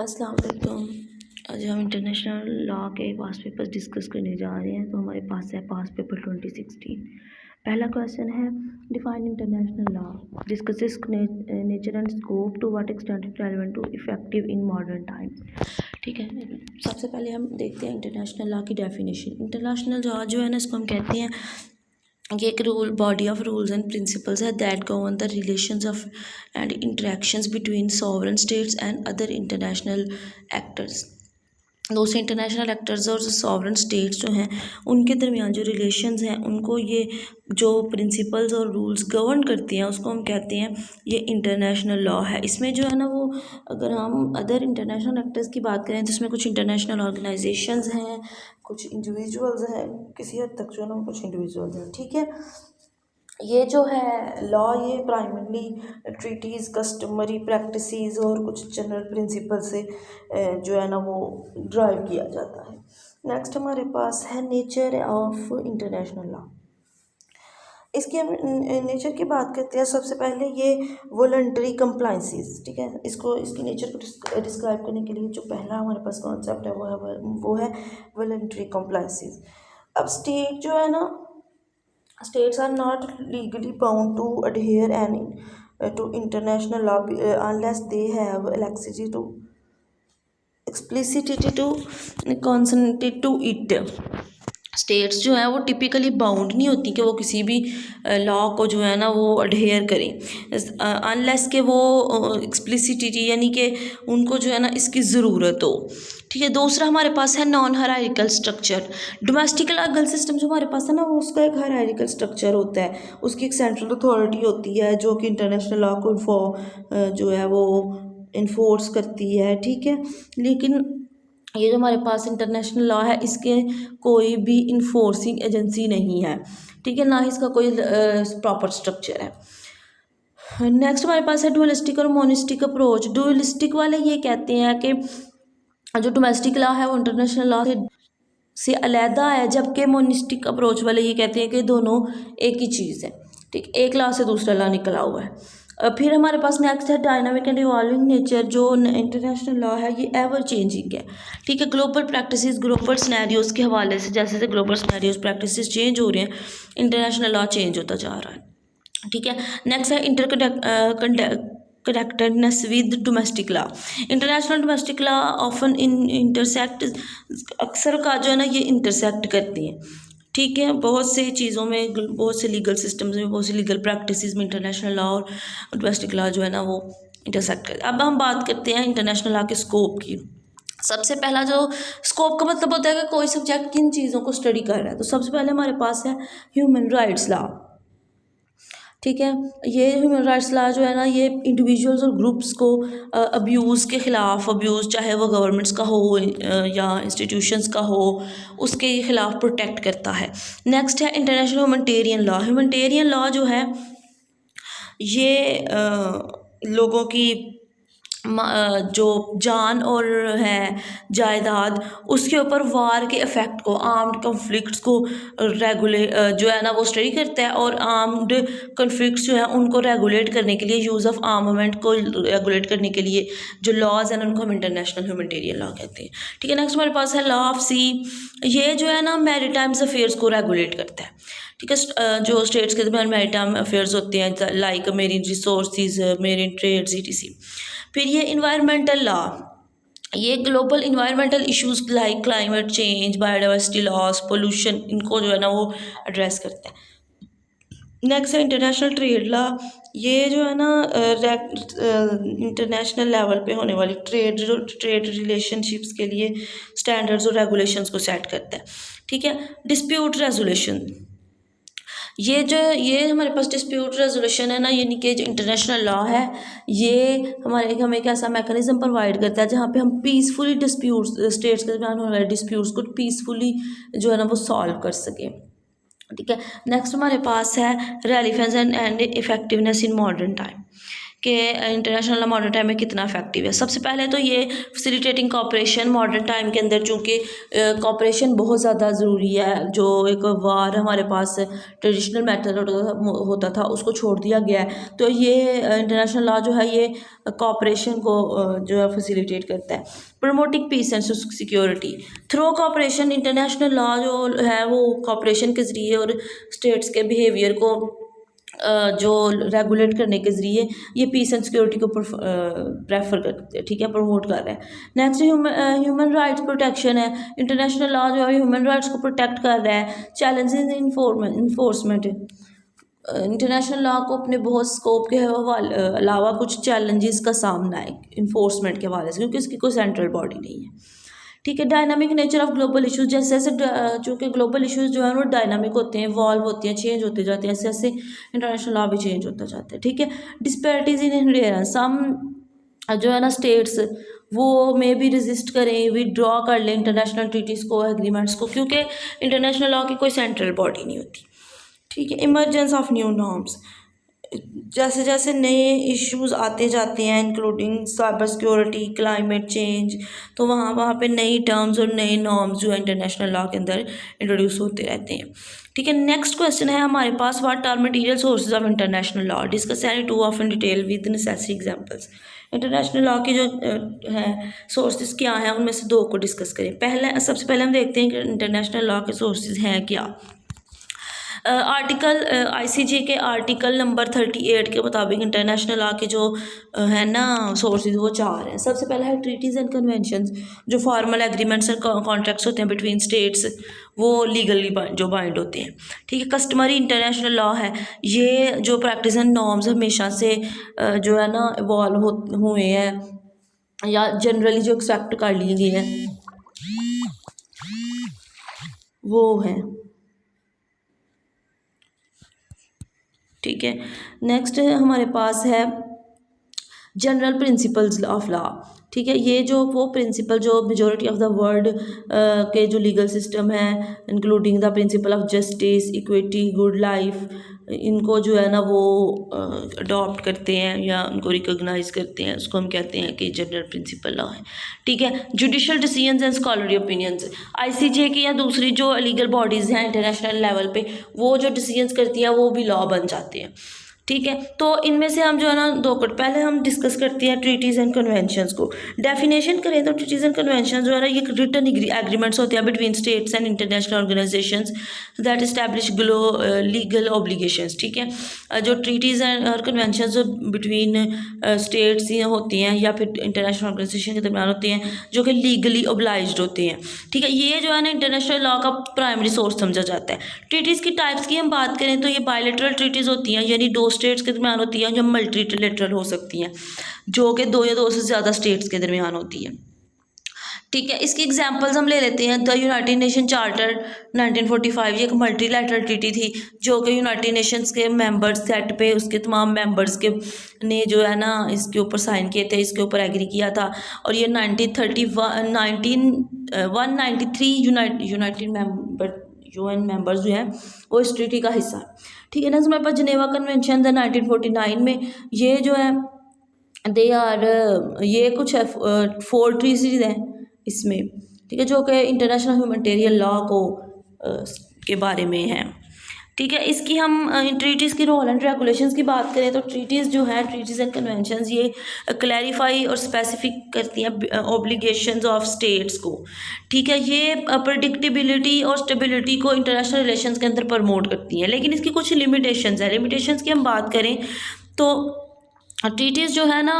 अस्सलाम वालेकुम। आज हम इंटरनेशनल लॉ के पास पेपर्स डिस्कस करने जा रहे हैं। तो हमारे पास है पास पेपर 2016। पहला क्वेश्चन है, define international law, discusses nature and scope, to what extent it relevant to effective in modern time. ठीक है, सबसे पहले हम देखते हैं इंटरनेशनल लॉ की डेफिनेशन। इंटरनेशनल लॉ जो है ना, इसको हम कहते हैं ये एक rule body of rules and principles है that govern the relations of and interactions between sovereign states and other international actors. दूसरे इंटरनेशनल एक्टर्स और सॉवरेन स्टेट्स जो हैं उनके दरमियान जो रिलेशंस हैं उनको ये जो प्रिंसिपल्स और रूल्स गवर्न करती हैं उसको हम कहते हैं ये इंटरनेशनल लॉ है। इसमें जो है ना वो, अगर हम अदर इंटरनेशनल एक्टर्स की बात करें तो इसमें कुछ इंटरनेशनल ऑर्गेनाइजेशंस हैं, कुछ इंडिविजुअल्स हैं, किसी हद तक जो है ना कुछ इंडिविजुअल्स हैं। ठीक है, ये जो है लॉ ये प्राइमरली ट्रीटीज़, कस्टमरी प्रैक्टिसेस और कुछ जनरल प्रिंसिपल से जो है ना वो ड्राइव किया जाता है। नेक्स्ट हमारे पास है नेचर ऑफ इंटरनेशनल लॉ। इसकी हम नेचर की बात करते हैं। सबसे पहले ये वॉलंटरी कंप्लाइंसेस। ठीक है, इसको इसकी नेचर को डिस्क्राइब करने के लिए जो पहला हमारे पास कॉन्सेप्ट है वो है वॉलंटरी कंप्लाइंसेस। अब स्टेट जो है ना, states are not legally bound to adhere to international law unless they have explicitity to consent to it। States जो हैं वो टिपिकली बाउंड नहीं होती कि वो किसी भी लॉ को जो है ना वो अडहेयर करें अनलेस के वो एक्सप्लिसिटी यानी कि उनको जो है ना इसकी ज़रूरत हो। ठीक है, दूसरा हमारे पास है non hierarchical structure. Domestic legal system जो हमारे पास है ना वो उसका एक हायरार्किकल स्ट्रक्चर होता है, उसकी एक सेंट्रल अथॉरिटी होती है जो कि इंटरनेशनल लॉ को जो है वो इन्फोर्स करती है। ठीक है, लेकिन ये जो हमारे पास इंटरनेशनल लॉ है इसके कोई भी इन्फोर्सिंग एजेंसी नहीं है। ठीक है, ना ही इसका कोई प्रॉपर स्ट्रक्चर है। नेक्स्ट हमारे पास है डुअलिस्टिक और मोनिस्टिक अप्रोच। डुअलिस्टिक वाले ये कहते हैं कि जो डोमेस्टिक लॉ है वो इंटरनेशनल लॉ से अलहदा है, जबकि मोनिस्टिक अप्रोच वाले ये कहते हैं कि दोनों एक ही चीज़ है। ठीक, एक लॉ से दूसरा लॉ निकला हुआ है। फिर हमारे पास नेक्स्ट है डायनामिक एंड इवॉल्विंग नेचर। जो इंटरनेशनल लॉ है ये एवर चेंजिंग है। ठीक है, ग्लोबल प्रैक्टिसेस, ग्लोबल सिनेरियोज के हवाले से जैसे जैसे ग्लोबल सिनेरियोज प्रैक्टिसेस चेंज हो रहे हैं, इंटरनेशनल लॉ चेंज होता जा रहा है। ठीक है, नेक्स्ट है connectedness with domestic law. International domestic law often intersect, अक्सर का जो है ना ये इंटरसेक्ट करती हैं। ठीक है, बहुत से चीज़ों में, बहुत से लीगल सिस्टम्स में, बहुत से लीगल प्रैक्टिसेस में इंटरनेशनल लॉ और डोमेस्टिक लॉ जो है ना वो इंटरसेक्ट करते हैं। अब हम बात करते हैं इंटरनेशनल लॉ के स्कोप की। सबसे पहला जो स्कोप का मतलब होता है कि कोई सब्जेक्ट किन चीज़ों को स्टडी कर रहा है। तो सबसे पहले हमारे पास है ह्यूमन राइट्स लॉ। ठीक है, ये ह्यूमन राइट्स लॉ जो है ना ये इंडिविजुअल्स और ग्रुप्स को अब्यूज़ के ख़िलाफ़, अब्यूज़ चाहे वो गवर्नमेंट्स का हो या इंस्टीट्यूशंस का हो, उसके ख़िलाफ़ प्रोटेक्ट करता है। नेक्स्ट है international humanitarian law. Humanitarian law जो है ये लोगों की जो जान और है जायदाद उसके ऊपर वार के इफ़ेक्ट को, आर्म्ड कन्फ्लिक्ट्स को रेगुलेट जो है ना वो स्टडी करता है, और आर्म्ड कन्फ्लिक्ट्स जो है उनको रेगुलेट करने के लिए, यूज़ ऑफ आर्मामेंट को रेगुलेट करने के लिए जो लॉज हैं उनको हम इंटरनेशनल ह्यूमैनिटेरियन लॉ कहते हैं। ठीक है, नेक्स्ट हमारे पास है लॉ ऑफ सी। ये जो है ना मैरीटाइम्स अफेयर्स को रेगुलेट करता है। ठीक है, जो स्टेट्स के दरमियान मैरीटाइम अफेयर्स होते हैं like marine resources, marine trades, etc। फिर ये इन्वायरमेंटल लॉ, ये global environmental issues like climate change, biodiversity loss, pollution, इनको जो है ना वो एड्रेस करता है। नेक्स्ट है इंटरनेशनल ट्रेड लॉ। ये जो है ना इंटरनेशनल लेवल पे होने वाली ट्रेड रिलेशनशिप्स के लिए स्टैंडर्ड्स और रेगुलेशंस को सेट करता है। ठीक है, डिस्प्यूट रेजोल्यूशन। ये हमारे पास डिस्प्यूट रेजोल्यूशन है ना, यानी कि जो इंटरनेशनल लॉ है ये हमें एक ऐसा मैकेनिज्म प्रोवाइड करता है जहाँ पे हम पीसफुली डिस्प्यूट्स, स्टेट्स के दरमियान होने वाले डिस्प्यूट्स को पीसफुली जो है ना वो सॉल्व कर सकें। ठीक है, नेक्स्ट हमारे पास है relevance and effectiveness in modern time. कि इंटरनेशनल लॉ मॉडर्न टाइम में कितना इफेक्टिव है। सबसे पहले तो ये फैसिलिटेटिंग कॉपरेशन मॉडर्न टाइम के अंदर, चूँकि कॉपरेशन बहुत ज़्यादा ज़रूरी है। जो एक वार हमारे पास ट्रेडिशनल मेथड होता था उसको छोड़ दिया गया है, तो ये इंटरनेशनल लॉ जो है ये कॉपरेशन को जो है फैसिलिटेट करता है। Promoting peace and security through cooperation, international law जो है वो कॉपरेशन के ज़रिए और स्टेट्स के बिहेवियर को जो रेगुलेट करने के ज़रिए ये पीस एंड सिक्योरिटी को प्रेफर करते हैं, ठीक है, प्रमोट कर रहे हैं। नेक्स्ट ह्यूमन राइट्स प्रोटेक्शन है। इंटरनेशनल लॉ जो है ह्यूमन राइट्स को प्रोटेक्ट कर रहा है। चैलेंजेस इन्फोर्समेंट, इंटरनेशनल लॉ को अपने बहुत स्कोप के अलावा कुछ चैलेंजेस का सामना है इन्फोर्समेंट के हवाले से, क्योंकि इसकी कोई सेंट्रल बॉडी नहीं है, ठीक है। Dynamic nature of global issues, जैसे जैसे चूँकि ग्लोबल इश्यूज जो है वो डायनामिक होते हैं, इवॉल्व होते हैं, चेंज होते जाते हैं, ऐसे ऐसे इंटरनेशनल लॉ भी चेंज होता जाता है, ठीक है। डिस्पैरिटीज इन इनहेरेंस, सम जो है ना स्टेट्स वो मे भी रेजिस्ट करें, विड्रॉ कर लें इंटरनेशनल ट्रीटीज़ को, एग्रीमेंट्स को, क्योंकि इंटरनेशनल लॉ की कोई सेंट्रल बॉडी नहीं होती, ठीक है। इमरजेंस ऑफ न्यू नॉर्म्स, जैसे जैसे नए इश्यूज आते जाते हैं including cyber security, climate change, तो वहाँ पे नई टर्म्स और नए नॉर्म्स जो है इंटरनेशनल लॉ के अंदर इंट्रोड्यूस होते रहते हैं, ठीक है। नेक्स्ट क्वेश्चन है हमारे पास, what are material sources of international law, discuss any two of in detail with necessary examples. International law के जो हैं सोर्सेज क्या हैं, उनमें से दो को डिस्कस करें। सबसे पहले हम देखते हैं कि इंटरनेशनल लॉ के सोर्सेज हैं क्या। आर्टिकल ICJ के आर्टिकल नंबर 38 के मुताबिक इंटरनेशनल लॉ के जो है ना सोर्सेज वो 4 हैं। सबसे पहला है ट्रीटीज़ एंड कन्वेंशंस, जो फॉर्मल एग्रीमेंट्स एंड कॉन्ट्रैक्ट्स होते हैं बिटवीन स्टेट्स, वो लीगली जो बाइंड होते हैं, ठीक है। कस्टमरी इंटरनेशनल लॉ है, ये जो प्रैक्टिस एंड नॉर्म्स हमेशा से जो है ना इवॉल्व हुए हैं या जनरली जो एक्सेप्ट कर लिए गए हैं वो है, ठीक है। नेक्स्ट हमारे पास है जनरल प्रिंसिपल्स ऑफ लॉ, ठीक है। ये जो वो प्रिंसिपल जो मेजॉरिटी ऑफ द वर्ल्ड के जो लीगल सिस्टम है, including the principle of justice, equity, good life, इनको जो है ना वो अडॉप्ट करते हैं या उनको रिकॉग्नाइज करते हैं, उसको हम कहते हैं कि जनरल प्रिंसिपल लॉ है, ठीक है। Judicial decisions and scholarly opinions, ICJ की या दूसरी जो लीगल बॉडीज़ हैं इंटरनेशनल लेवल पे, वो जो डिसीजंस करती हैं वो भी लॉ बन जाते हैं, ठीक है। तो इनमें से हम जो है ना दो कोड पहले हम डिस्कस करते हैं ट्रीटीज़ एंड कन्वेंशंस को। डेफिनेशन करें तो ट्रीटीज़ एंड कन्वेंशन जो है ना ये रिटन एग्रीमेंट्स होते हैं between states and international organisations that establish legal obligations, ठीक है। जो ट्रीटीज़ एंड और कन्वेंशन जो बिटवीन स्टेट्स होती हैं या फिर इंटरनेशनल ऑर्गेनाइजेशन के दरमियान होती हैं, जो कि लीगली ओब्लाइज्ड होते हैं, ठीक है। ये जो है ना इंटरनेशनल लॉ का प्राइमरी सोर्स समझा जाता है। ट्रीटीज़ की टाइप्स की हम बात करें तो ये बायलैटरल ट्रीटीज़ होती हैं, यानी दो स्टेट्स के दरमियान होती हैं, जो मल्टीलेटरल हो सकती हैं, जो कि दो या दो से ज़्यादा स्टेट्स के दरमियान होती है, ठीक है। इसकी एग्जांपल्स हम ले लेते हैं। द यूनाइटेड नेशन चार्टर 1945, ये एक मल्टीलैटरल ट्रीटी थी जो कि यूनाइटेड नेशंस के मेंबर्स सेट पे उसके तमाम मेंबर्स के ने जो है ना इसके ऊपर साइन किए थे, इसके ऊपर एग्री किया था, और ये 193 यूनाइटेड UN मेंबर्स जो हैं वो इस ट्रीटी का हिस्सा, ठीक है ना। हमारे पास जिनेवा कन्वेंशन 1949 में, ये जो है दे आर ये कुछ है 4 ट्रीटीज़ हैं इसमें, ठीक है, जो कि इंटरनेशनल ह्यूमैनिटेरियन लॉ को के बारे में है, ठीक है। इसकी हम ट्रीटीज़ की रोल एंड रेगुलेशंस की बात करें तो ट्रीटीज़ जो हैं ट्रीटीज़ एंड कन्वेंशंस ये क्लैरिफाई और स्पेसिफिक करती हैं ऑब्लिगेशंस ऑफ स्टेट्स को, ठीक है। ये प्रेडिक्टेबिलिटी और स्टेबिलिटी को इंटरनेशनल रिलेशंस के अंदर प्रमोट करती हैं, लेकिन इसकी कुछ लिमिटेशंस हैं। लिमिटेशंस की हम बात करें तो ट्रीटीज़ जो है ना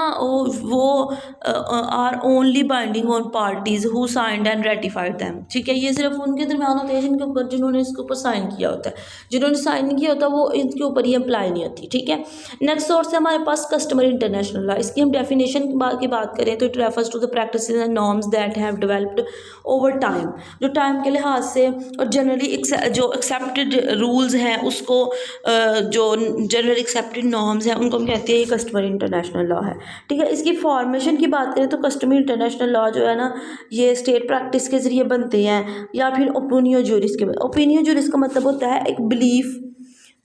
वो are only binding on parties who signed and ratified them, ठीक है। ये सिर्फ उनके दरमियान होते हैं जिनके ऊपर जिन्होंने इसके ऊपर साइन किया होता है, जिन्होंने साइन नहीं किया होता वो इनके ऊपर ही अप्लाई नहीं होती, ठीक है। नेक्स्ट सोर्स है हमारे पास कस्टमरी इंटरनेशनल लॉ। इसकी हम डेफिनेशन की बात करें तो it refers to the practices and norms that have developed over time, जो टाइम के लिहाज से और जनरली जो एक्सेप्टेड रूल्स हैं उसको जो जनरली एक्सेप्टेड नॉर्म्स हैं उनको हम कहते हैं कस्टमरी इंटरनेशनल लॉ है, ठीक है। इसकी फॉर्मेशन की बात करें तो कस्टमरी इंटरनेशनल लॉ जो है ना ये स्टेट प्रैक्टिस के ज़रिए बनते हैं या फिर ओपिनियो जूरिस के। ओपिनियो जूरिस का मतलब होता है एक बिलीफ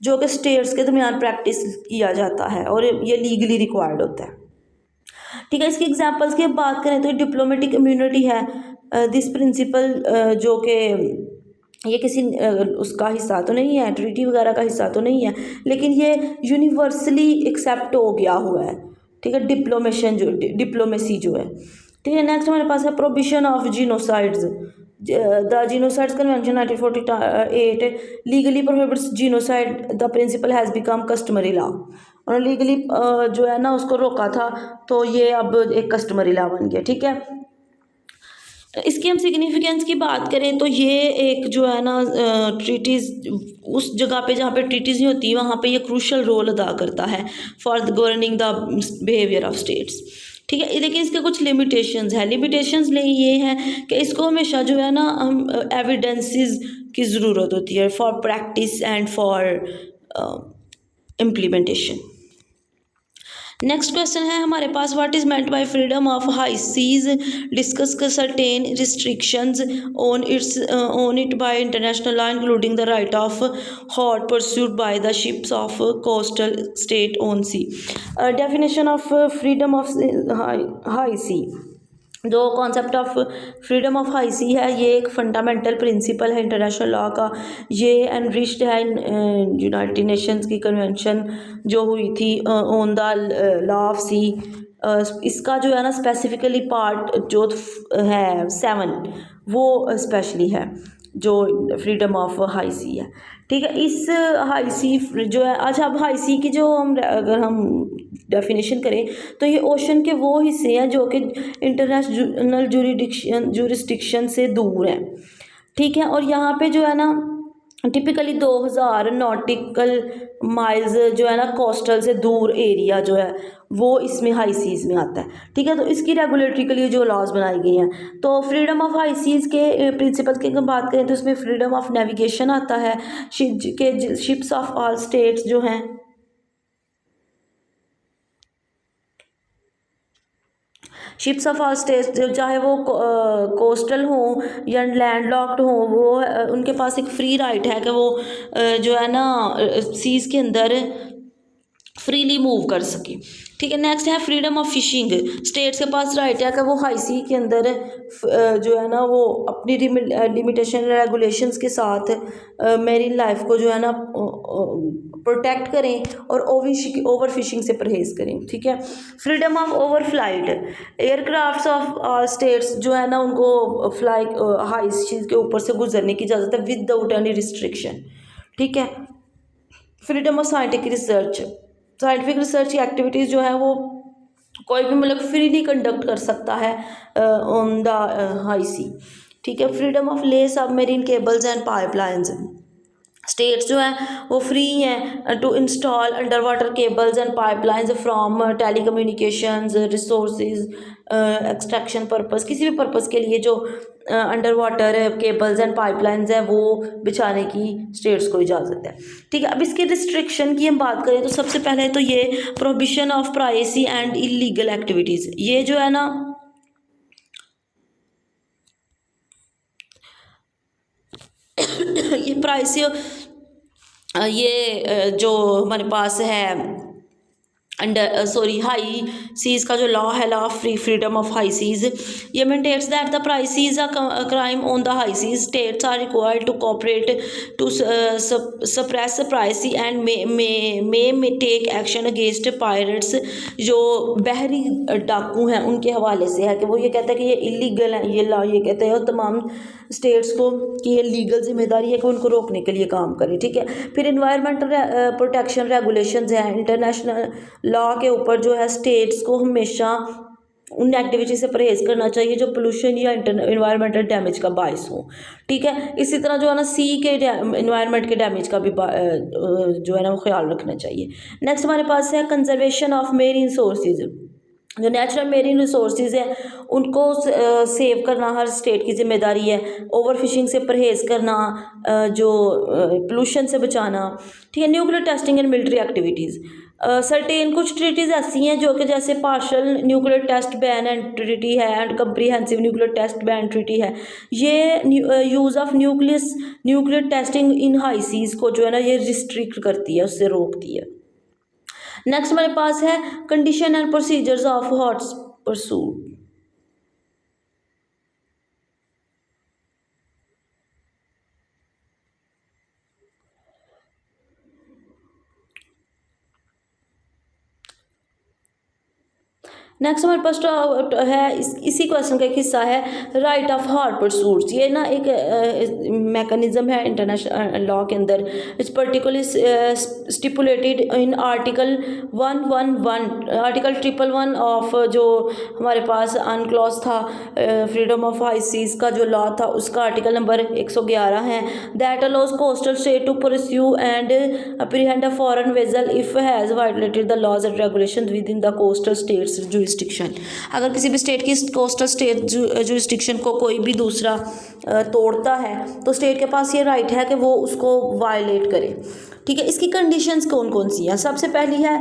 जो कि स्टेट्स के दरमियान प्रैक्टिस किया जाता है और ये लीगली रिक्वायर्ड होता है। ठीक है, इसकी एग्जांपल्स की बात करें तो डिप्लोमेटिक इम्यूनिटी है। दिस प्रिंसिपल जो कि ये किसी उसका हिस्सा तो नहीं है, ट्रीटी वगैरह का हिस्सा तो नहीं है, लेकिन ये यूनिवर्सली एक्सेप्ट हो गया हुआ है। ठीक है, डिप्लोमेसी जो है। ठीक है, नेक्स्ट हमारे पास है prohibition of genocides. The genocides convention 1948 legally prohibits genocide, the principle has become customary law. और लीगली जो है ना उसको रोका था, तो ये अब एक कस्टमरी लॉ बन गया। ठीक है, इसकी हम सिग्निफिकेंस की बात करें तो ये एक जो है ना ट्रीटीज़, उस जगह पे जहाँ पे ट्रीटीज़ नहीं होती वहाँ पे ये क्रूशल रोल अदा करता है for the governing the behaviour of states. ठीक है, लेकिन इसके कुछ लिमिटेशंस हैं। लिमिटेशंस ये हैं कि इसको हमेशा जो है ना हम एविडेंसेस की ज़रूरत होती है for practice and for implementation. Next question है हमारे पास, what is meant by freedom of high seas, discuss certain restrictions on it by international law including the right of hot pursuit by the ships of coastal state on sea. Definition of freedom of high sea, जो concept of freedom of high sea है, ये एक fundamental principle है international law का। ये enriched है United Nations की convention जो हुई थी ऑन द लॉ ऑफ सी। इसका जो है ना स्पेसिफिकली पार्ट जो है 7 वो स्पेशली है जो फ्रीडम ऑफ हाई सी है। ठीक है, इस हाई सी जो है, अच्छा अब हाई सी की जो हम अगर हम डेफिनेशन करें तो ये ओशन के वो हिस्से हैं जो कि इंटरनेशनल जुरिस्डिक्शन से दूर हैं। ठीक है, और यहाँ पे जो है ना टिपिकली 2000 नॉटिकल माइल्स जो है ना कोस्टल से दूर एरिया जो है वो इसमें हाई सीज़ में आता है। ठीक है, तो इसकी रेगुलेटरी के लिए जो लॉज बनाई गई हैं, तो फ्रीडम ऑफ हाई सीज़ के प्रिंसिपल्स की हम बात करें तो इसमें फ्रीडम ऑफ नेविगेशन आता है, शिप्स ऑफ ऑल स्टेट्स जो हैं शिप्स ऑफ ऑल स्टेट्स, चाहे वो कोस्टल हों या लैंड लॉक्ड हों, वो उनके पास एक फ्री राइट है कि वो जो है ना सीज़ के अंदर फ्रीली मूव कर सके। ठीक है, नेक्स्ट है फ्रीडम ऑफ फिशिंग। स्टेट्स के पास राइट है कि वो हाई सी के अंदर जो है ना वो अपनी लिमिटेशन रेगुलेशंस के साथ मेरीन लाइफ को जो है ना प्रोटेक्ट करें और ओवर फिशिंग से परहेज़ करें। ठीक है, freedom of over flight, aircrafts of all states जो है ना उनको फ्लाई हाई सीज़ के ऊपर से गुजरने की इजाज़त है विदाउट एनी रिस्ट्रिक्शन। ठीक है, freedom of scientific research, scientific research की एक्टिविटीज़ जो है वो कोई भी मतलब फ्रीली कंडक्ट कर सकता है ऑन द हाई सी। ठीक है, freedom of lay submarine cables and pipelines, states जो हैं वो फ्री हैं to install under water cables and pipelines from telecommunications resources extraction purpose, किसी भी पर्पस के लिए जो under water cables and pipelines है वो बिछाने की स्टेट्स को इजाज़त है। ठीक है, अब इसके रिस्ट्रिक्शन की हम बात करें तो सबसे पहले तो ये prohibition of privacy and illegal activities, ये जो है ना ये प्राइवेसी ये जो हमारे पास है हाई सीज़ का जो लॉ है, law of freedom of high seas, ये maintains that the privacy a crime on the high seas, states are required to cooperate to suppress privacy and may take action against pirates, जो बहरी डाकू हैं उनके हवाले से है कि वो ये कहता है कि ये इलीगल है, ये लॉ ये कहते हैं तमाम स्टेट्स को कि ये लीगल जिम्मेदारी है कि उनको रोकने के लिए काम करें। ठीक है, फिर इन्वायरमेंटल प्रोटेक्शन रेगुलेशंस हैं, इंटरनेशनल लॉ के ऊपर जो है स्टेट्स को हमेशा उन एक्टिविटी से परहेज़ करना चाहिए जो पोल्यूशन या इन्वायरमेंटल डैमेज का बायस हो। ठीक है, इसी तरह जो है ना सी के इन्वायरमेंट के डैमेज का भी जो है ना वो ख्याल रखना चाहिए। नेक्स्ट हमारे पास है कंजर्वेशन ऑफ मेरीन सोर्सेज, जो नेचुरल मेरीन रिसोर्सेज है उनको सेव करना हर स्टेट की जिम्मेदारी है, ओवर फिशिंग से परहेज़ करना, जो पोल्यूशन से बचाना। ठीक है, nuclear testing and military activities, certain कुछ ट्रीटीज़ ऐसी हैं जो कि जैसे partial nuclear test ban and treaty है and comprehensive nuclear test ban treaty है। ये use of nuclear testing in high seas को जो है ना ये रिस्ट्रिक्ट करती है, उससे रोकती है। नेक्स्ट हमारे पास है condition and procedures of hot pursuit. Next हमारे पास है इसी क्वेश्चन का एक हिस्सा है राइट ऑफ हॉट परसूट्स। ये ना एक मैकेनिज्म है इंटरनेशनल लॉ के अंदर। It's particularly stipulated in article 111 article 111 of जो हमारे पास अनक्लॉज था फ्रीडम ऑफ हाई सीज का जो लॉ था, उसका आर्टिकल नंबर 111 है। That allows coastal state to pursue and apprehend a foreign vessel if has violated the laws and regulation within the coastal states jurisdiction. अगर किसी भी state की coastal state jurisdiction को कोई भी दूसरा तोड़ता है तो स्टेट के पास ये राइट है कि वो उसको वायलेट करे। ठीक है, इसकी कंडीशंस कौन कौन सी हैं? सबसे पहली है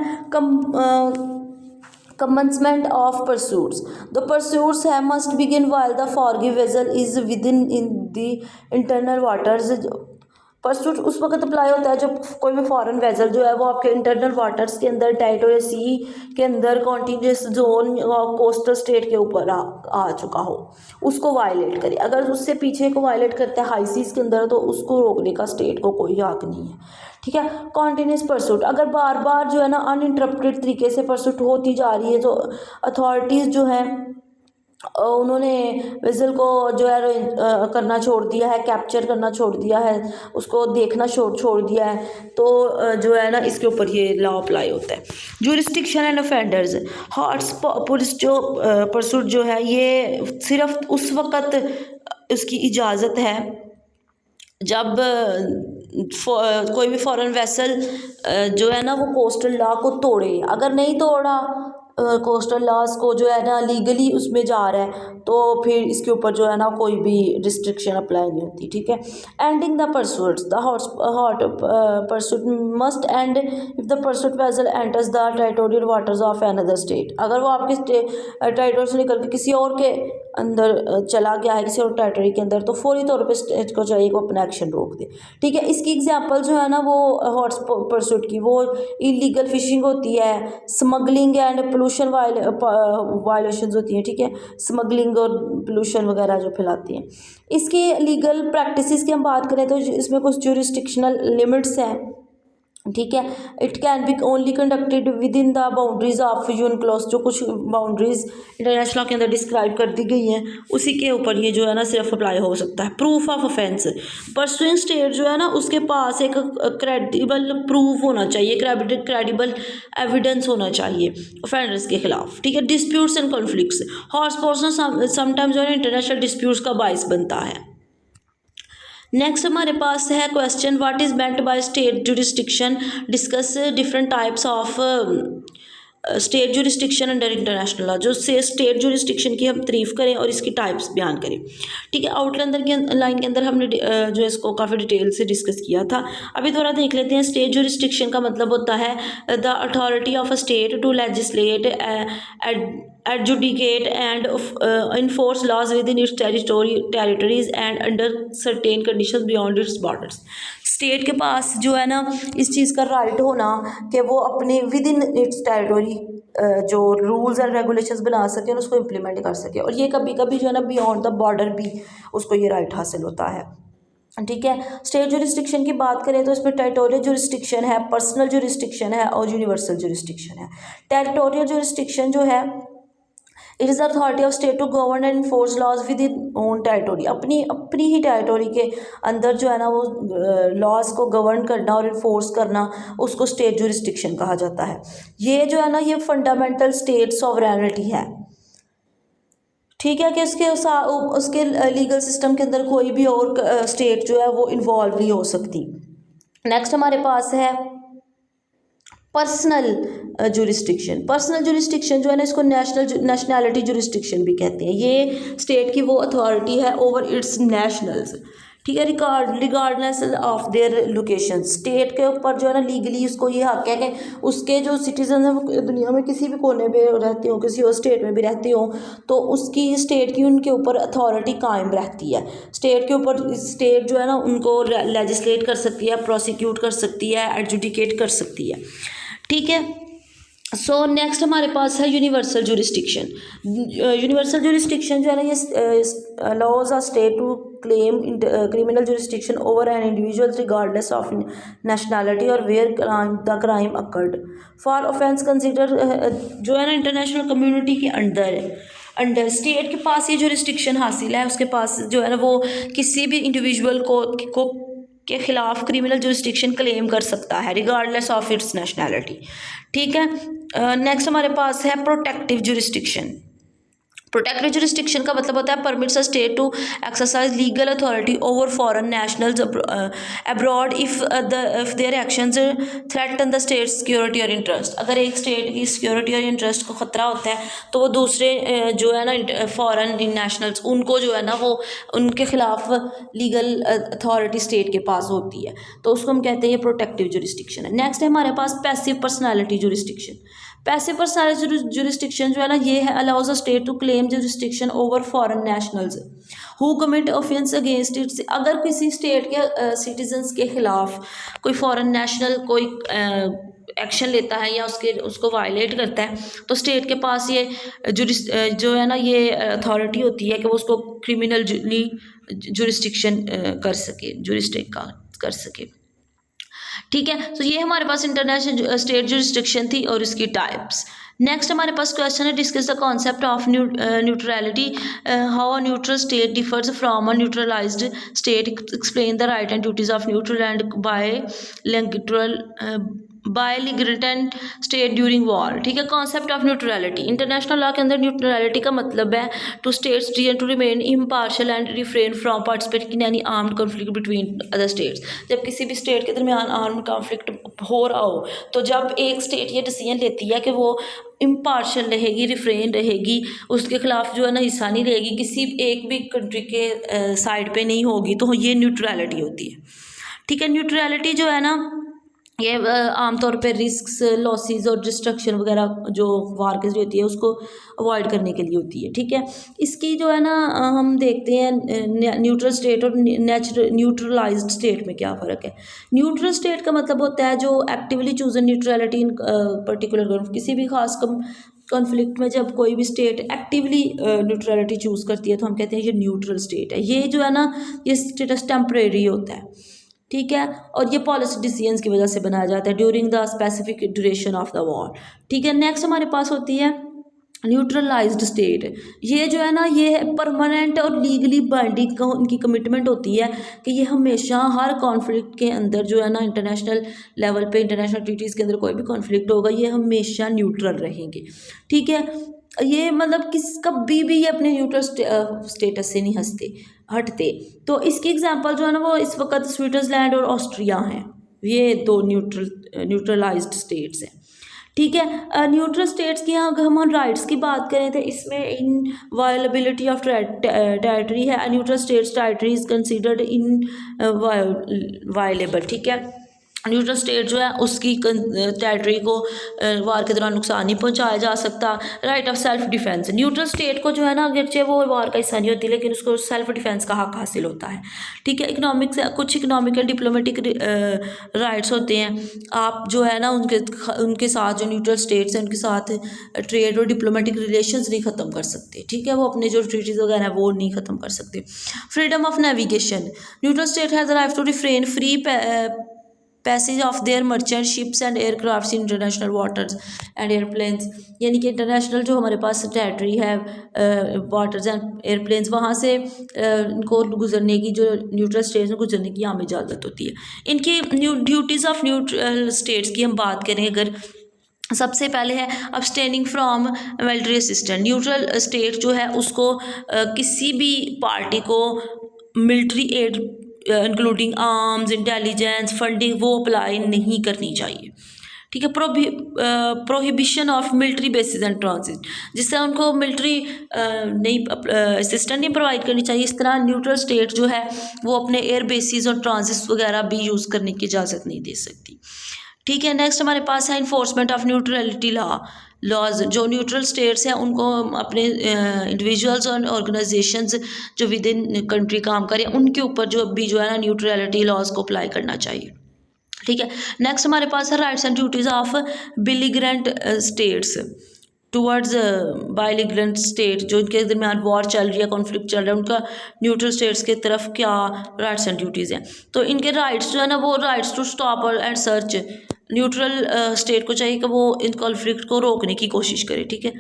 commencement of pursuits. The pursuits must begin while the forgive vessel is within in the internal waters. Pursuit उस वक्त अप्लाई होता है जब कोई भी फॉरेन वेसल जो है वो आपके इंटरनल वाटर्स के अंदर, टेरिटोरियल सी के अंदर, कॉन्टिन्यूस जोन कोस्टल स्टेट के ऊपर आ चुका हो, उसको वायलेट करे। अगर उससे पीछे को वायलेट करता है हाई सीज के अंदर तो उसको रोकने का स्टेट को कोई हक नहीं है। ठीक है, कॉन्टिन्यूस परसूट अगर बार बार जो है ना अनइंटरप्टेड तरीके से परसूट होती जा रही है तो अथॉरिटीज़ जो हैं उन्होंने वेसल को जो है करना छोड़ दिया है, कैप्चर करना छोड़ दिया है, उसको देखना छोड़ दिया है, तो जो है ना इसके ऊपर ये लॉ अप्लाई होता है। Jurisdiction and offenders hots police जो परसूट जो है ये सिर्फ उस वक़्त उसकी इजाज़त है जब कोई भी फॉरेन वेसल जो है ना वो कोस्टल लॉ को तोड़े। अगर नहीं तोड़ा कोस्टल लॉज को जो है ना लीगली उसमें जा रहा है तो फिर इसके ऊपर जो है ना कोई भी रिस्ट्रिक्शन अप्लाई नहीं होती। ठीक है, ending the pursuits the hot pursuit must and if the pursuit vessel enters the territorial waters of another state. अगर वो आपके टेरिटोरी से निकल के किसी और के अंदर चला गया है, किसी और टेरिटरी के अंदर, तो फौरी तौर पे स्टेट को चाहिए को अपना एक्शन रोक दे। ठीक है, इसकी एग्जांपल जो है ना वो हॉट परसूट की वो इलीगल फिशिंग होती है, स्मगलिंग एंड पोल्यूशन वायलेशंस होती हैं। ठीक है, स्मगलिंग और पोल्यूशन वगैरह जो फैलाती हैं। इसके लीगल प्रैक्टिसेस की हम बात करें तो इसमें कुछ जुरिस्डिक्शनल लिमिट्स हैं। ठीक है, it can be only conducted within the boundaries of UNCLOS. जो कुछ बाउंड्रीज इंटरनेशनल के अंदर डिस्क्राइब कर दी गई हैं उसी के ऊपर ये जो है ना सिर्फ अप्लाई हो सकता है। Proof of offence pursuing state जो है ना उसके पास एक क्रेडिबल प्रूफ होना चाहिए, क्रेडिबल एविडेंस होना चाहिए ऑफेंडर्स के खिलाफ। ठीक है, disputes and conflicts hot person sometimes जो है इंटरनेशनल डिस्प्यूट्स का बाइस बनता है। नेक्स्ट हमारे पास है question what is meant by state jurisdiction, discuss different types of state jurisdiction under international law. जो से स्टेट जुरिस्डिक्शन की हम तारीफ करें और इसकी टाइप्स बयान करें। ठीक है, लाइन के अंदर हमने जो है इसको काफ़ी डिटेल से डिस्कस किया था, अभी थोड़ा देख लेते हैं। स्टेट जुरिस्डिक्शन का मतलब होता है the authority of a state to legislate adjudicate and enforce laws within its territories and under certain conditions beyond its borders। State के पास जो है ना इस चीज़ का राइट होना कि वो अपने विद इन इट्स टेरिटोरी जो रूल्स एंड रेगुलेशंस बना सके और उसको इम्प्लीमेंट कर सके, और ये कभी कभी जो है ना बियॉन्ड द बॉर्डर भी उसको ये राइट हासिल होता है। ठीक है, स्टेट जुरिस्डिक्शन की बात करें तो इसमें टेरिटोरियल जुरिस्डिक्शन है, पर्सनल जुरिस्डिक्शन है और यूनिवर्सल जुरिस्डिक्शन है। टेरिटोरियल जुरिस्डिक्शन जो है it is the authority of state to govern and enforce laws within own territory. अपनी ही टेरिटोरी के अंदर जो है ना वो लॉज को गवर्न करना और इन्फोर्स करना उसको स्टेट जुरिस्डिक्शन कहा जाता है। ये जो है ना ये फंडामेंटल स्टेट सॉवरेनिटी है। ठीक है, कि उसके लीगल सिस्टम के अंदर कोई भी और स्टेट जो है वो इन्वॉल्व नहीं हो सकती। नेक्स्ट हमारे पास है पर्सनल जुरिस्डिक्शन। पर्सनल जुरिस्डिक्शन जो है ना इसको नेशनैलिटी जुरिस्डिक्शन भी कहते हैं। ये स्टेट की वो अथॉरिटी है ओवर इट्स नेशनल्स। ठीक है, regardless of their location, state के ऊपर जो है ना लीगली उसको ये हक है कि उसके जो सिटीजन हैं वो दुनिया में किसी भी कोने पे रहते हो, किसी और स्टेट में भी रहते हो, तो उसकी स्टेट की उनके ऊपर अथॉरिटी कायम रहती है। स्टेट के ऊपर स्टेट जो है ना उनको लेजिस्लेट कर सकती है, प्रोसिक्यूट कर सकती है, एडजुडिकेट कर सकती है। ठीक है, सो नेक्स्ट हमारे पास है यूनिवर्सल जुरिस्डिक्शन। यूनिवर्सल जुरिस्डिक्शन जो है ना ये allows a state to claim criminal jurisdiction over an individual regardless of nationality और where the crime occurred for offence consider, जो है ना इंटरनेशनल कम्युनिटी के अंडर स्टेट के पास ये जुरिस्डिक्शन हासिल है, उसके पास जो है ना वो किसी भी इंडिविजुअल को के खिलाफ क्रिमिनल जुरिस्डिक्शन क्लेम कर सकता है रिगार्डलेस ऑफ इट्स नेशनैलिटी। ठीक है, नेक्स्ट हमारे पास है प्रोटेक्टिव जुरिस्डिक्शन। प्रोटेक्टिव जुरिस्डिक्शन का मतलब होता है permits a state to exercise legal authority over foreign nationals abroad if their actions threaten the state security और इंटरेस्ट। अगर एक स्टेट की सिक्योरिटी और इंटरेस्ट को ख़तरा होता है तो वो दूसरे जो है ना फॉरेन नेशनल्स उनको जो है ना वो उनके खिलाफ लीगल अथॉरिटी स्टेट के पास होती है, तो उसको हम कहते हैं ये प्रोटेक्टिव जुरिस्डिक्शन है। नेक्स्ट है हमारे पास passive personality jurisdiction. Passive personality jurisdiction जो है ना ये है allows a state to claim jurisdiction over foreign nationals who commit offence against its. अगर किसी स्टेट के सिटीजन्स के खिलाफ कोई फॉरेन नेशनल कोई एक्शन लेता है या उसको वायलेट करता है तो स्टेट के पास ये जो है ना ये अथॉरिटी होती है कि वो उसको क्रिमिनल जुरिस्डिक्शन कर सके। ठीक है, तो ये हमारे पास इंटरनेशनल स्टेट जुरिस्डिक्शन थी और इसकी टाइप्स। नेक्स्ट हमारे पास क्वेश्चन है discuss the concept of neutrality, how a neutral state differs from a neutralized state, explain the right and duties of neutral and belligerent state during war. ठीक है, concept of neutrality. International law के अंदर neutrality का मतलब है to states dear to remain impartial and refrain from participating in any armed conflict between other states. जब किसी भी स्टेट के दरमियान आर्म्ड कॉन्फ्लिक्ट हो रहा हो तो जब एक स्टेट ये डिसीजन लेती है कि वो इम्पार्शियल रहेगी, रिफ्रेन रहेगी, उसके खिलाफ जो है ना हिस्सा नहीं रहेगी, किसी एक भी कंट्री के साइड पे नहीं होगी, तो ये न्यूट्रलिटी होती है। ठीक है, न्यूट्रलिटी जो है ना ये आमतौर पे रिस्क्स, लॉसेस और डिस्ट्रक्शन वगैरह जो वार की होती है उसको अवॉइड करने के लिए होती है। ठीक है, इसकी जो है ना हम देखते हैं न्यूट्रल स्टेट और न्यूट्रलाइज्ड स्टेट में क्या फ़र्क है। न्यूट्रल स्टेट का मतलब होता है जो एक्टिवली चूज न्यूट्रलिटी इन पर्टिकुलर, किसी भी खास कॉन्फ्लिक्ट में जब कोई भी स्टेट एक्टिवली न्यूट्रलिटी चूज़ करती है तो हम कहते हैं ये न्यूट्रल स्टेट है। ये जो है ना ये स्टेटस टेम्परेरी होता है। ठीक है, और ये पॉलिसी डिसीजंस की वजह से बनाया जाता है during the specific duration of the war. ठीक है, नेक्स्ट हमारे पास होती है न्यूट्रलाइज्ड स्टेट। ये जो है ना ये परमानेंट और लीगली बाइंडिंग उनकी कमिटमेंट होती है कि ये हमेशा हर कॉन्फ्लिक्ट के अंदर जो है ना इंटरनेशनल लेवल पे इंटरनेशनल ट्रीटीज़ के अंदर कोई भी कॉन्फ्लिक्ट होगा ये हमेशा न्यूट्रल रहेंगे। ठीक है, ये मतलब कभी भी ये अपने न्यूट्रल स्टेटस से नहीं हटते। तो इसकी एग्जांपल जो है ना वो इस वक्त स्विट्ज़रलैंड और ऑस्ट्रिया हैं, ये दो न्यूट्रलाइज्ड स्टेट्स हैं। ठीक है, न्यूट्रल स्टेट्स की अगर हम राइट्स की बात करें तो इसमें इन वायलेबिलिटी ऑफ टेरिटरी है। Neutral states territory is considered inviolable. ठीक है, न्यूट्रल स्टेट जो है उसकी टेरिटरी को वार के दौरान नुकसान नहीं पहुंचाया जा सकता। Right of self defence, neutral state को जो है ना अगरचे वो वार का हिस्सा नहीं होती लेकिन उसको सेल्फ डिफेंस का हक हासिल होता है। ठीक है, कुछ इकोनॉमिक एंड डिप्लोमेटिक राइट्स होते हैं। आप जो है ना उनके साथ जो न्यूट्रल स्टेट्स हैं उनके साथ ट्रेड और डिप्लोमेटिक रिलेशंस नहीं ख़त्म कर सकते। ठीक है, वो अपने जो ट्रीटीज़ वगैरह हैं वो नहीं ख़त्म कर सकते। Freedom of navigation, neutral state has the right to refrain free passage of their merchant ships and aircrafts in international waters and airplanes. यानी कि इंटरनेशनल जो हमारे पास टेरिटरी है वाटर्स एंड एयरप्लेन्स वहाँ से इनको गुजरने की जो न्यूट्रल स्टेट्स में गुजरने की हमें इजाज़त होती है। इनकी ड्यूटीज़ ऑफ न्यूट्रल स्टेट्स की हम बात करें अगर, सबसे पहले है abstaining from military assistance. Neutral state जो है उसको किसी भी पार्टी को military aid including arms, intelligence, funding वो अप्लाई नहीं करनी चाहिए। ठीक है। Prohibition of military bases and transit, जिससे उनको मिलिट्री नहीं असिस्टेंट नहीं प्रोवाइड करनी चाहिए। इस तरह न्यूट्रल स्टेट जो है वो अपने एयर बेसिस और ट्रांजिट्स वगैरह भी यूज़ करने की इजाज़त नहीं दे सकती। ठीक है। नेक्स्ट हमारे पास है इन्फोर्समेंट ऑफ न्यूट्रलिटी लॉज। जो न्यूट्रल स्टेट्स हैं उनको अपने इंडिविजुअल्स और ऑर्गेनाइजेशंस जो विद इन कंट्री काम करें उनके ऊपर जो भी जो है ना न्यूट्रलिटी लॉज को अप्लाई करना चाहिए। ठीक है। नेक्स्ट हमारे पास है rights and duties of belligerent states towards belligerent state, जो इनके दरमियान वॉर चल रही है, कॉन्फ्लिक्ट चल रहा है, उनका न्यूट्रल स्टेट्स के तरफ क्या राइट्स एंड ड्यूटीज़ हैं। तो इनके राइट्स जो है ना वो rights to stop and search, neutral state को चाहिए कि वो इन कॉन्फ्लिक्ट को रोकने की कोशिश करे। ठीक है।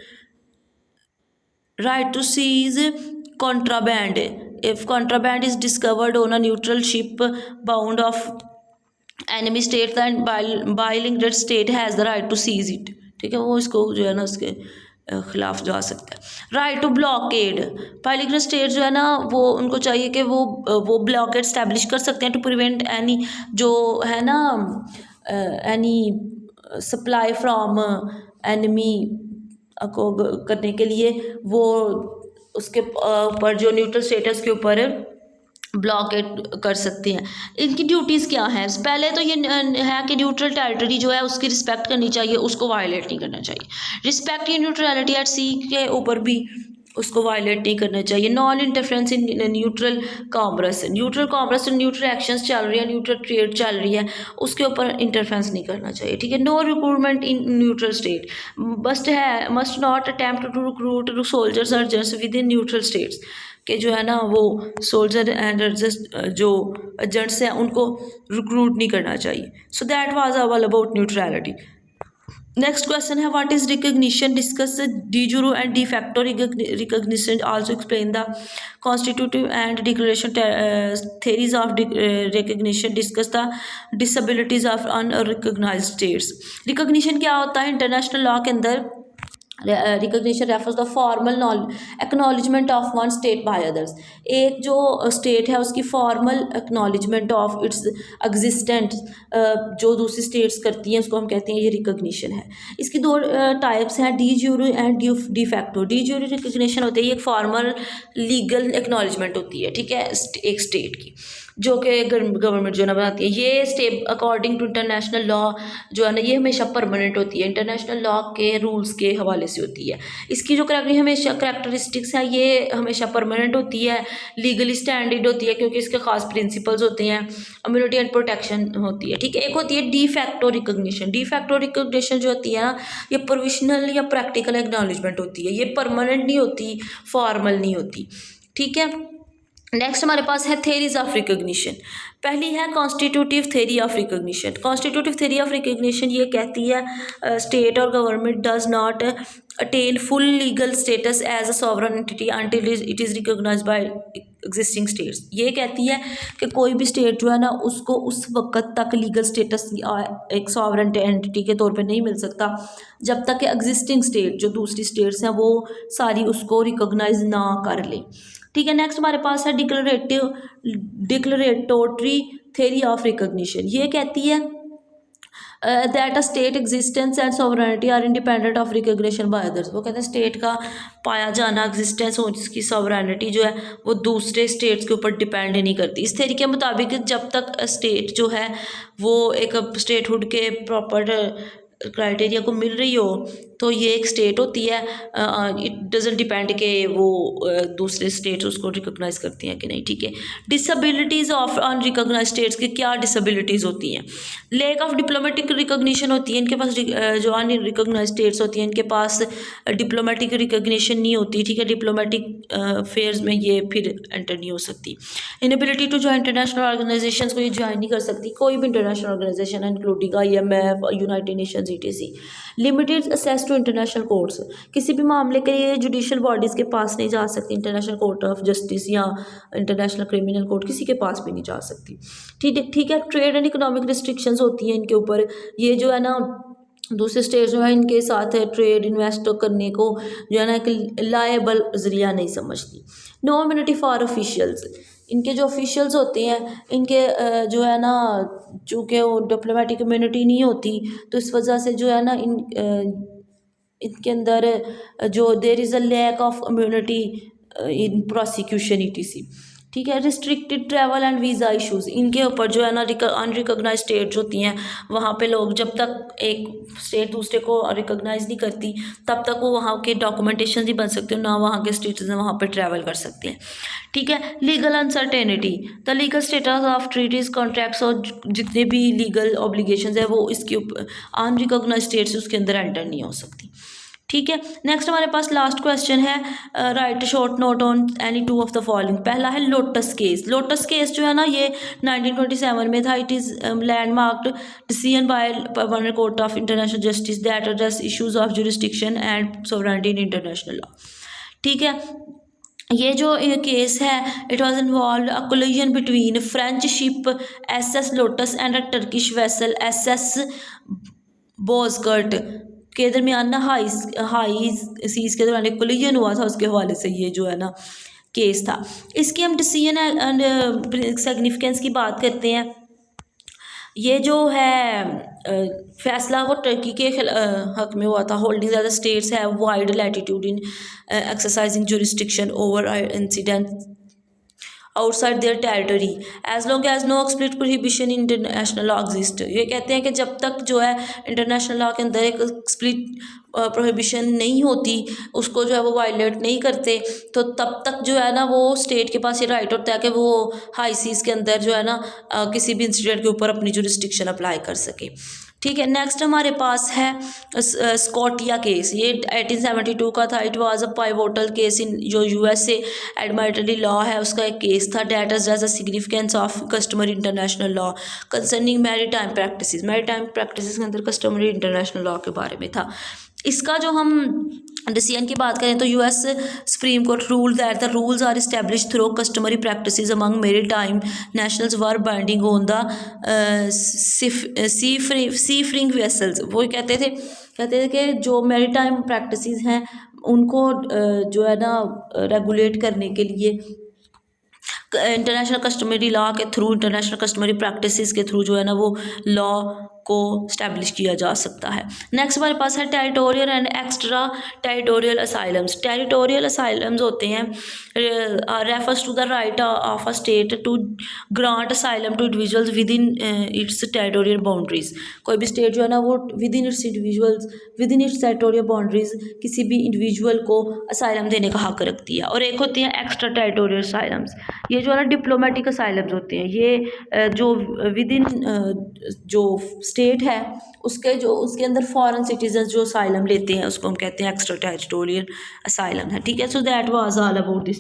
Right to seize contraband, if contraband is discovered on a neutral ship bound of enemy state and belligerent state has the right to seize it. ठीक है। वो इसको जो है ना उसके खिलाफ जा सकता है। राइट टू ब्लॉकेड, बाइलिंगरेट स्टेट जो है ना वो उनको चाहिए कि वो ब्लॉकेड स्टैब्लिश कर सकते हैं टू प्रिवेंट एनी जो है ना एनी सप्लाई फ्रॉम एनिमी को करने के लिए वो उसके ऊपर जो न्यूट्रल स्टेटस के ऊपर ब्लॉकेट कर सकते हैं। इनकी ड्यूटीज़ क्या हैं? पहले तो ये है कि न्यूट्रल टेरिटरी जो है उसकी रिस्पेक्ट करनी चाहिए, उसको वायलेट नहीं करना चाहिए। रिस्पेक्ट या न्यूट्रलिटी एट सी के ऊपर भी उसको वायलेट नहीं करना चाहिए। Non interference in neutral commerce, neutral commerce neutral actions चल रही है, न्यूट्रल ट्रेड चल रही है, उसके ऊपर इंटरफेरेंस नहीं करना चाहिए। ठीक है। No recruitment in neutral state, must not attempt to recruit soldiers agents within neutral states, कि जो है ना वो सोल्जर एंड जो एजेंट्स हैं उनको रिक्रूट नहीं करना चाहिए। So that was all about neutrality. Next question है what is recognition, discuss de jure and de facto recognition, also explain the constitutive and declaration theories of recognition, discuss the disabilities of unrecognized states. Recognition क्या होता है? International law के अंदर recognition refers the formal acknowledgement of one state by others, एक जो state है उसकी formal acknowledgement of its existence जो दूसरी स्टेट्स करती हैं उसको हम कहते हैं ये रिकग्निशन है। इसकी दो टाइप्स हैं, D jury and de facto. D jury recognition होती है, ये एक फॉर्मल लीगल एक्नॉलेजमेंट होती है। ठीक है। एक स्टेट की जो कि गवर्नमेंट जो है ना बनाती है, ये state according to international law जो है ना ये हमेशा परमानेंट होती है, इंटरनेशनल लॉ के रूल्स के हवाले से होती है। इसकी जो हमेशा करैक्टरिस्टिक्स है ये हमेशा परमानेंट होती है, लीगली स्टैंडर्ड होती है क्योंकि इसके खास प्रिंसिपल्स होते हैं, इम्यूनिटी एंड प्रोटेक्शन होती है। ठीक है। एक होती है D facto recognition. D facto recognition जो होती है ना ये प्रोविजनल या प्रैक्टिकल एक्नॉलेजमेंट होती है, ये परमानेंट नहीं होती, फॉर्मल नहीं होती। ठीक है। नेक्स्ट हमारे पास है थेरीज ऑफ रिकग्निशन। पहली है constitutive theory of recognition. Constitutive theory of recognition ये कहती है स्टेट और government does not attain full legal status as a sovereign entity until it is recognized by existing states. ये कहती है कि कोई भी स्टेट जो है ना उसको उस वक्त तक लीगल स्टेटस एक सॉवरन एंटिटी के तौर पे नहीं मिल सकता जब तक कि एग्जिस्टिंग स्टेट जो दूसरी स्टेट्स हैं वो सारी उसको रिकग्नाइज ना कर ले। ठीक है। नेक्स्ट हमारे पास है डिक्लरेटोरी थेरी ऑफ रिकग्निशन। ये कहती है that a state existence and sovereignty are independent of recognition by others. वो कहते हैं स्टेट का पाया जाना, एग्जिस्टेंस और इसकी सॉवरेनिटी जो है वो दूसरे स्टेट्स के ऊपर डिपेंड नहीं करती। इस थेरी के मुताबिक जब तक स्टेट जो है वो एक स्टेटहुड के प्रॉपर क्राइटेरिया को मिल रही हो तो ये एक स्टेट होती है। इट डजेंट डिपेंड कि वो दूसरे स्टेट्स उसको रिकॉग्नाइज करती हैं कि नहीं। ठीक है। डिसेबिलिटीज़ ऑफ अनरिकॉग्नाइज्ड स्टेट्स की क्या डिसेबिलिटीज़ होती हैं? लैक ऑफ डिप्लोमेटिक रिकॉग्निशन होती है इनके पास, जो अनरिकॉग्नाइज्ड स्टेट्स होती हैं इनके पास डिप्लोमेटिक रिकॉग्निशन नहीं होती। ठीक है। डिप्लोमेटिक अफेयर्स में ये फिर एंटर नहीं हो सकती। इनएबिलिटी टू जो इंटरनेशनल ऑर्गेनाइजेशंस को ये ज्वाइन नहीं कर सकती, कोई भी international organisation including IMF, united nations, ETC। Limited access to international courts, किसी भी मामले के लिए जुडिशल बॉडीज़ के पास नहीं जा सकती, इंटरनेशनल कोर्ट ऑफ जस्टिस या इंटरनेशनल क्रिमिनल कोर्ट किसी के पास भी नहीं जा सकती। ठीक है। ट्रेड एंड इकोनॉमिक रिस्ट्रिक्शंस होती हैं इनके ऊपर, ये जो है ना दूसरे स्टेट जो है इनके साथ है ट्रेड इन्वेस्ट करने को जो है ना एक लायबल ज़रिया नहीं समझती। नो इम्यूनिटी फॉर ऑफिशियल्स, इनके जो ऑफिशियल्स होते हैं इनके जो है ना, चूँकि वो डिप्लोमेटिक इम्यूनिटी नहीं होती, तो इस वजह से जो है ना इनके अंदर जो there is a lack of immunity in prosecution ETC. ठीक है, restricted travel and visa issues, इनके ऊपर जो है ना अनरिकॉग्नाइज्ड स्टेट्स होती हैं, वहाँ पे लोग जब तक एक स्टेट दूसरे को रिकॉग्नाइज नहीं करती तब तक वो वहाँ के डॉक्यूमेंटेशन नहीं बन सकते, ना वहाँ के सिटीजन वहाँ पे ट्रैवल कर सकते हैं। ठीक है, legal uncertainty, the legal status of treaties contracts और जितने भी लीगल ऑब्लिगेशंस है वो इसके ऊपर अनरिकॉग्नाइज स्टेट्स उसके अंदर एंटर नहीं हो सकती। ठीक है, नेक्स्ट हमारे पास लास्ट क्वेश्चन है, right short note on any two of the following. पहला है लोटस केस। लोटस केस जो है ना ये 1927 में था। It is landmarked decision by permanent court of international justice that address issues of jurisdiction and sovereignty in international law. ठीक है, ये जो केस है, it was involve a collision between French ship SS Lotus and a Turkish vessel SS Bozkurt के दरमियान ना high seize के दौरान एक कोलिजन हुआ था, उसके हवाले से ये जो है ना केस था। इसकी हम डिसीजन एंड सिग्निफिकेंस की बात करते हैं। ये जो है फैसला वो टर्की के हक में हुआ था। होल्डिंग द स्टेट्स है wide latitude in exercising jurisdiction over incident outside their territory as long as no explicit prohibition in international law exist. ये कहते हैं कि जब तक जो है इंटरनेशनल लॉ के अंदर एक एक्सप्लिसिट प्रोहिबिशन नहीं होती, उसको जो है वो वायलेट नहीं करते, तो तब तक जो है ना वो स्टेट के पास ये राइट होता है कि वो हाई सीज के अंदर जो है ना किसी भी इंसिडेंट के ऊपर अपनी जुरिस्डिक्शन अप्लाई कर सके। ठीक है, नेक्स्ट हमारे पास है स्कॉटिया केस। ये 1872 का था। It was a pivotal case in जो USA एडमिनिस्ट्रेटिव लॉ है उसका एक केस था। Date as the significance of customary international law concerning maritime practices. Maritime practices के अंदर कस्टमरी इंटरनेशनल लॉ के बारे में था। इसका जो हम डिसीजन की बात करें तो US supreme court rule that the rules are establish through customary practices among maritime nationals were binding on the seafaring vessels. वो कहते थे कि जो मैरीटाइम प्रैक्टिसेस हैं उनको जो है ना रेगुलेट करने के लिए इंटरनेशनल कस्टमरी लॉ के थ्रू, इंटरनेशनल कस्टमरी प्रैक्टिसेस के थ्रू जो है ना वो लॉ को स्टैब्लिश किया जा सकता है। नेक्स्ट हमारे पास है territorial and extra territorial asylums. Territorial asylums होते हैं refers to the right of a state to grant asylum to individuals within its territorial boundaries. कोई भी स्टेट जो है ना वो within its territorial boundaries किसी भी इंडिविजुअल को असाइलम देने का हक रखती है। और एक होती है एक्स्ट्रा टेरिटोरियल असाइलम्स। ये जो है ना डिप्लोमेटिक असाइलम्स होते हैं। ये जो विद इन जो स्टेट है उसके अंदर फॉरेन सिटीजन जो असाइलम लेते हैं उसको हम कहते हैं एक्स्ट्रा टेरिटोरियल असाइलम है। ठीक है, सो that was all about this.